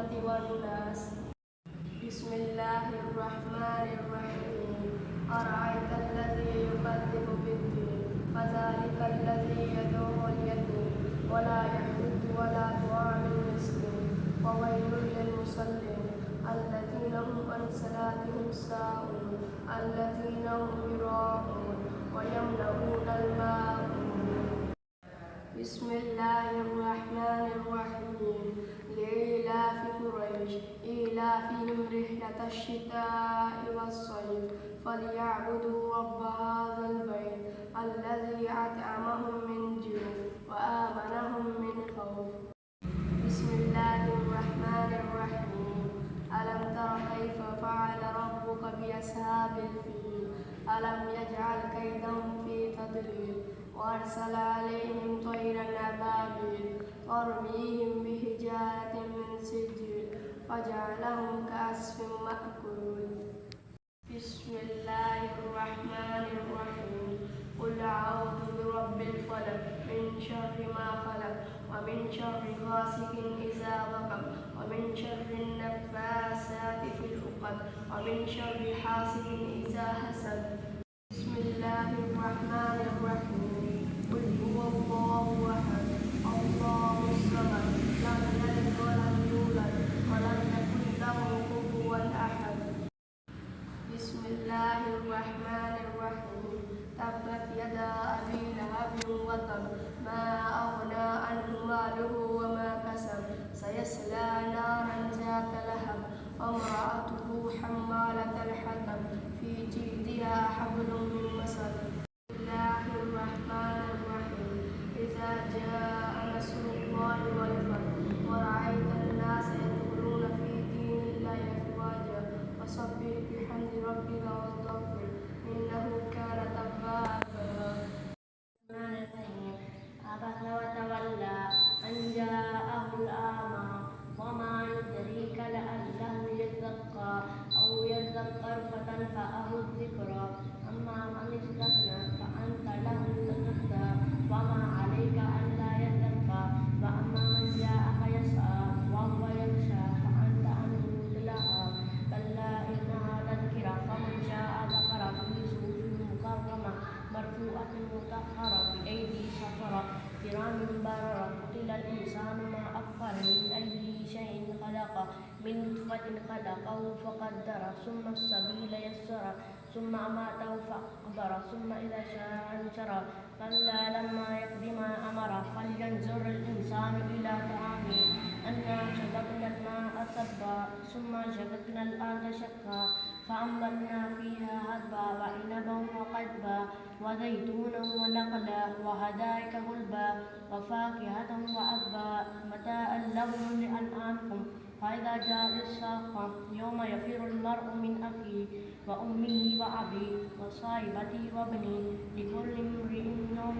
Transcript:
الجنة والناس. بسم الله الرحمن الرحيم. أرأيت الذي يكذب بالدين فذلك الذي يدعو اليتيم ولا يحض ولا طعام المسكين وويل للمصلين الذين هم عن صلاتهم ساهون الذين هم يراءون ويمنعون الماعون. بسم الله الرحمن الرحيم. لإيلاف قريش إيلافهم رحلة الشتاء والصيف فليعبدوا رب هذا البيت الذي أطعمهم من جوع وآمنهم من خوف. بسم الله الرحمن الرحيم. ألم تر كيف فعل ربك بأصحاب الفيل ألم يجعل كيدهم في تضليل وأرسل عليهم طيرا أبابيل ترميهم بحجارة من سجيل فجعلهم كعصف مأكول. بسم الله الرحمن الرحيم. قل أعوذ برب الفلق من شر ما خلق ومن شر غاسق إذا وقب ومن شر النفاثات في العقد ومن شر حاسد إذا حسد. بسم الله الرحمن الرحيم. قل هو الله أحد الله الصمد لم يلد ولم يولد ولم يكن له كفوا أحد. بسم الله الرحمن الرحيم. تبت يدا أبي لهب وتب ما أغنى عنه ماله وما كسب سيصلى نارا ذات لهب وامرأته حمالة الحطب في جيدها حبل من مسد. بسم الله الرحمن الرحيم. إذا جاء نصر الله والفتح ورأيت الناس يدخلون في دين الله أفواجا فسبح بحمد ربك واستغفر إنه كان توابا. عبس وتولى أن جاءه الأعمى وما يدريك لعله يزكى أو يذكر فتنفعه الذكرى أما من استغنى فأنت له تصدى وما عليك ألا يزكى وأما من جاءك يسعى وهو يخشى فأنت عنه تلهى كلا إنها تذكرة فمن شاء ذكر في صحف مكرمة مرفوعة مطهرة بأيدي سفرة كرام بررة قتل الإنسان ما أكفر من أي شيء خلقه من نطفة خلقه فقدره ثم السبيل يسره ثم أماته فأقبره ثم إذا شاء أنشره كلا لما يقض ما أمره فلينظر الإنسان إلى طعامه أنا شققنا الماء صبا ثم شققنا الأرض شقا فأنبتنا فيها حبا وعنبا وقضبا وزيتونا ونخلا وحدائق غلبا وفاكهة وأبا متاعا لهم ولأنعامكم فإذا جاءت الصاخة يوم يفر المرء من أخيه وأمه وأبيه وصاحبته وابنه لكل امرئ منهم